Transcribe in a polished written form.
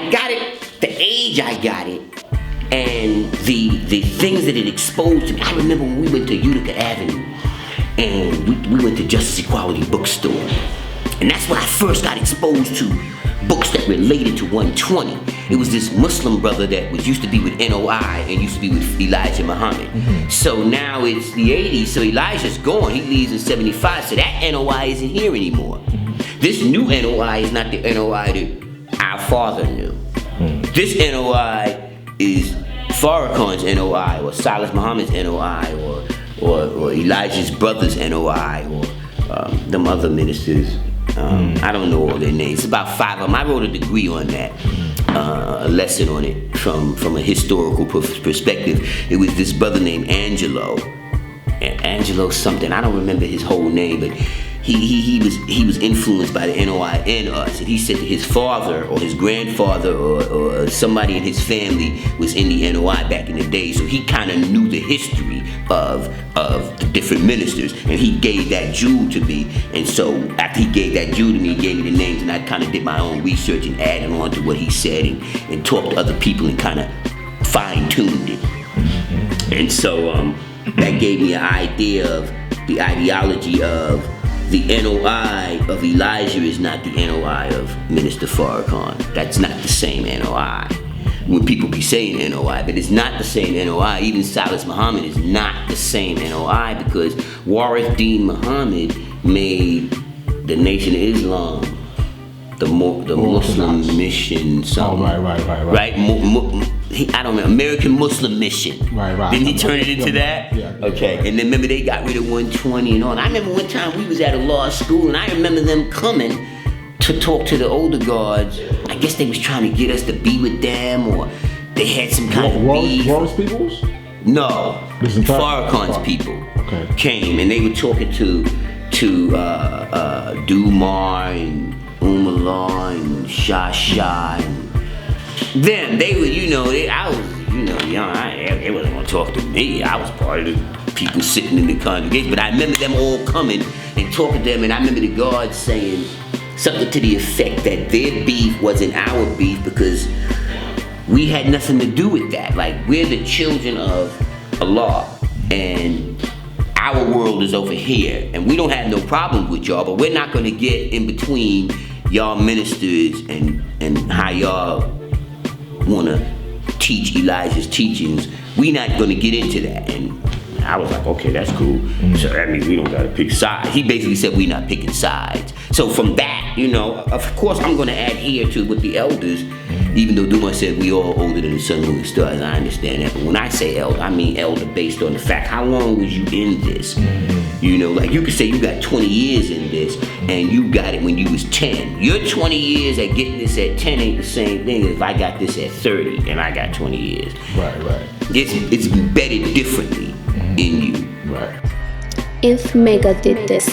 I got it, the age I got it, and the things that it exposed to me. I remember when we went to Utica Avenue, and we went to Justice Equality Bookstore, and that's where I first got exposed to books that related to 120. It was this Muslim brother that used to be with NOI and used to be with Elijah Muhammad. So now it's the 80s, so Elijah's gone. He leaves in 75, so that NOI isn't here anymore. This new NOI is not the NOI that our father knew. This NOI is Farrakhan's NOI, or Silas Muhammad's NOI, or Elijah's brother's NOI, or them other ministers. I don't know all their names. It's about 5 of them. I wrote a degree on that, a lesson on it from a historical perspective. It was this brother named Angelo something. I don't remember his whole name, but he was influenced by the NOI and us. And he said that his father or his grandfather or somebody in his family was in the NOI back in the day. So he kind of knew the history of the different ministers, and he gave that jewel to me. And so after he gave that jewel to me, he gave me the names, and I kind of did my own research and added on to what he said and talked to other people and kind of fine-tuned it. And so that gave me an idea of the ideology of the NOI of Elijah is not the NOI of Minister Farrakhan. That's not the same NOI. When people be saying NOI, but it's not the same NOI. Even Silas Muhammad is not the same NOI, because Warith Deen Muhammad made the Nation of Islam the Muslim mission something. Right? I don't know, American Muslim Mission. Right. Didn't he turn it into that? Yeah. Okay. And then remember they got rid of 120 and all. And I remember one time we was at a law school, and I remember them coming to talk to the older guards. I guess they was trying to get us to be with them, or they had some kind of beef. Warren's peoples? No. Farrakhan's people came, and they were talking to Dumar and Umar and Shasha and them. They were, I was, young. They wasn't gonna talk to me. I was part of the people sitting in the congregation. But I remember them all coming and talking to them, and I remember the guards saying something to the effect that their beef wasn't our beef because we had nothing to do with that. Like, we're the children of Allah, and our world is over here, and we don't have no problem with y'all, but we're not gonna get in between y'all ministers and how y'all wanna teach Elijah's teachings. We not gonna get into that. And I was like, okay, that's cool. So that means we don't gotta pick sides. He basically said we not picking sides. So from that, of course I'm gonna adhere to what the elders, even though Duma said we all older than the sun, moon, and stars, I understand that. But when I say elder, I mean elder based on the fact, how long was you in this? Like you could say you got 20 years in this, and you got it when you was 10. Your 20 years at getting this at 10 ain't the same thing as if I got this at 30 and I got 20 years. Right. It's embedded differently in you. Right. If Mecca did this.